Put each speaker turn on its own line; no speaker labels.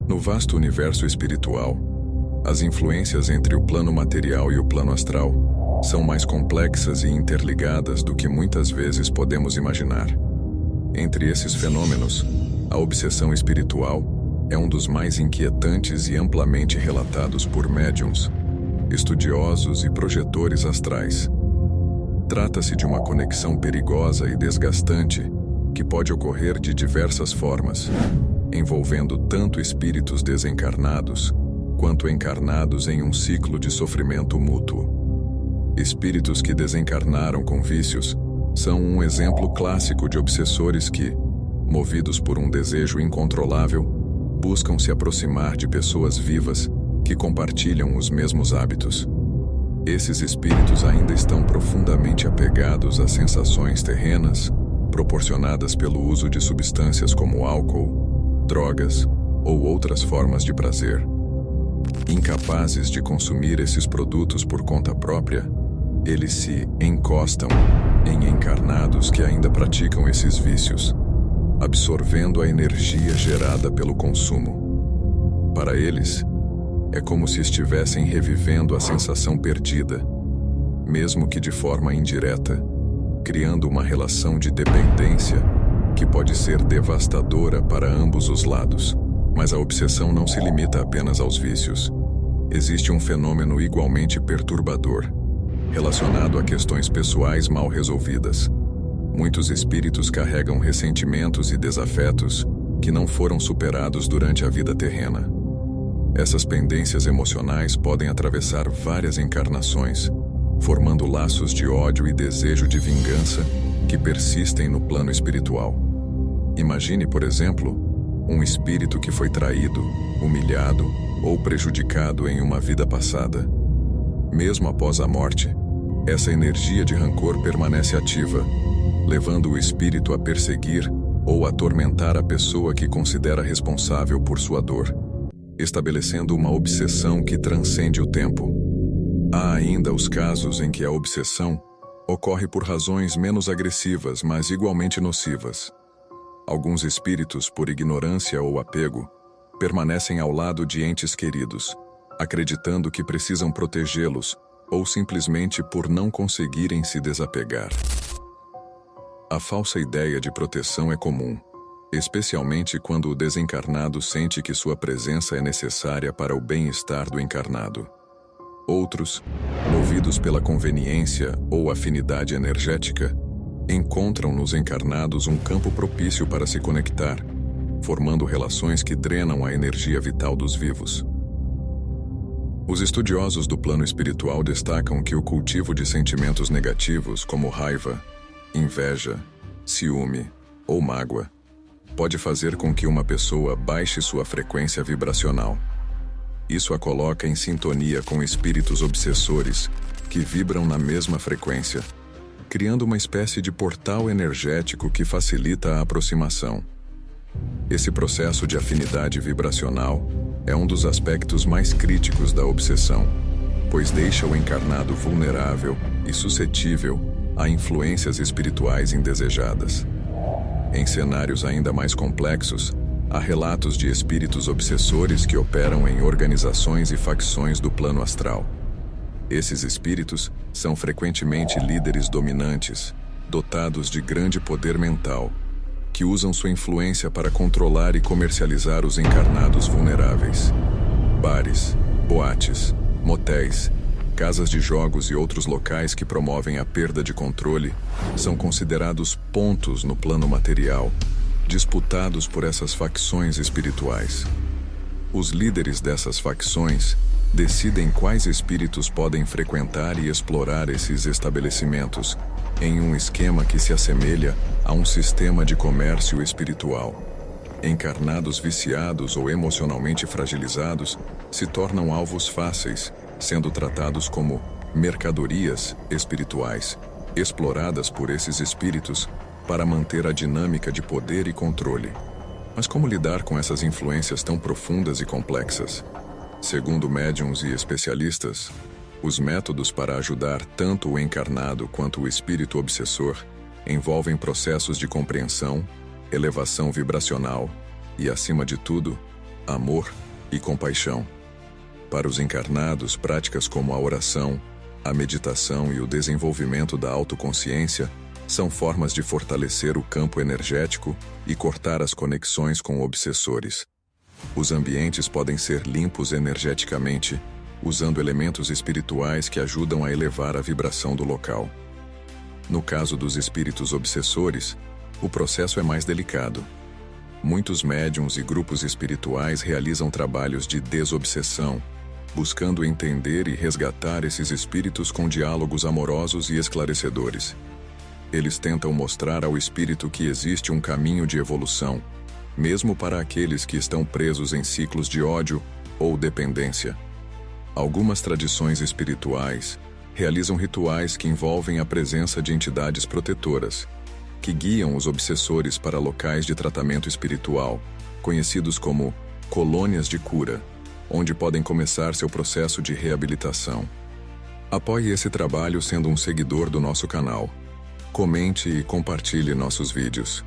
No vasto universo espiritual, as influências entre o plano material e o plano astral são mais complexas e interligadas do que muitas vezes podemos imaginar. Entre esses fenômenos, a obsessão espiritual é um dos mais inquietantes e amplamente relatados por médiuns, estudiosos e projetores astrais. Trata-se de uma conexão perigosa e desgastante que pode ocorrer de diversas formas, envolvendo tanto espíritos desencarnados quanto encarnados em um ciclo de sofrimento mútuo. Espíritos que desencarnaram com vícios são um exemplo clássico de obsessores que, movidos por um desejo incontrolável, buscam se aproximar de pessoas vivas que compartilham os mesmos hábitos. Esses espíritos ainda estão profundamente apegados às sensações terrenas, proporcionadas pelo uso de substâncias como álcool, drogas ou outras formas de prazer. Incapazes de consumir esses produtos por conta própria, eles se encostam em encarnados que ainda praticam esses vícios, absorvendo a energia gerada pelo consumo. Para eles, é como se estivessem revivendo a sensação perdida, mesmo que de forma indireta, criando uma relação de dependência que pode ser devastadora para ambos os lados. Mas a obsessão não se limita apenas aos vícios. Existe um fenômeno igualmente perturbador, relacionado a questões pessoais mal resolvidas. Muitos espíritos carregam ressentimentos e desafetos que não foram superados durante a vida terrena. Essas pendências emocionais podem atravessar várias encarnações, formando laços de ódio e desejo de vingança que persistem no plano espiritual. Imagine, por exemplo, um espírito que foi traído, humilhado ou prejudicado em uma vida passada. Mesmo após a morte, essa energia de rancor permanece ativa, levando o espírito a perseguir ou atormentar a pessoa que considera responsável por sua dor, estabelecendo uma obsessão que transcende o tempo. Há ainda os casos em que a obsessão ocorre por razões menos agressivas, mas igualmente nocivas. Alguns espíritos, por ignorância ou apego, permanecem ao lado de entes queridos, acreditando que precisam protegê-los ou simplesmente por não conseguirem se desapegar. A falsa ideia de proteção é comum, especialmente quando o desencarnado sente que sua presença é necessária para o bem-estar do encarnado. Outros, movidos pela conveniência ou afinidade energética, encontram nos encarnados um campo propício para se conectar, formando relações que drenam a energia vital dos vivos. Os estudiosos do plano espiritual destacam que o cultivo de sentimentos negativos como raiva, inveja, ciúme ou mágoa pode fazer com que uma pessoa baixe sua frequência vibracional. Isso a coloca em sintonia com espíritos obsessores que vibram na mesma frequência, criando uma espécie de portal energético que facilita a aproximação. Esse processo de afinidade vibracional é um dos aspectos mais críticos da obsessão, pois deixa o encarnado vulnerável e suscetível a influências espirituais indesejadas. Em cenários ainda mais complexos, há relatos de espíritos obsessores que operam em organizações e facções do plano astral. Esses espíritos são frequentemente líderes dominantes, dotados de grande poder mental, que usam sua influência para controlar e comercializar os encarnados vulneráveis. Bares, boates, motéis, casas de jogos e outros locais que promovem a perda de controle são considerados pontos no plano material, disputados por essas facções espirituais. Os líderes dessas facções decidem quais espíritos podem frequentar e explorar esses estabelecimentos, em um esquema que se assemelha a um sistema de comércio espiritual. Encarnados viciados ou emocionalmente fragilizados se tornam alvos fáceis, sendo tratados como mercadorias espirituais, exploradas por esses espíritos para manter a dinâmica de poder e controle. Mas como lidar com essas influências tão profundas e complexas? Segundo médiuns e especialistas, os métodos para ajudar tanto o encarnado quanto o espírito obsessor envolvem processos de compreensão, elevação vibracional e, acima de tudo, amor e compaixão. Para os encarnados, práticas como a oração, a meditação e o desenvolvimento da autoconsciência são formas de fortalecer o campo energético e cortar as conexões com obsessores. Os ambientes podem ser limpos energeticamente, usando elementos espirituais que ajudam a elevar a vibração do local. No caso dos espíritos obsessores, o processo é mais delicado. Muitos médiuns e grupos espirituais realizam trabalhos de desobsessão, buscando entender e resgatar esses espíritos com diálogos amorosos e esclarecedores. Eles tentam mostrar ao espírito que existe um caminho de evolução, mesmo para aqueles que estão presos em ciclos de ódio ou dependência. Algumas tradições espirituais realizam rituais que envolvem a presença de entidades protetoras, que guiam os obsessores para locais de tratamento espiritual, conhecidos como colônias de cura, onde podem começar seu processo de reabilitação. Apoie esse trabalho sendo um seguidor do nosso canal. Comente e compartilhe nossos vídeos.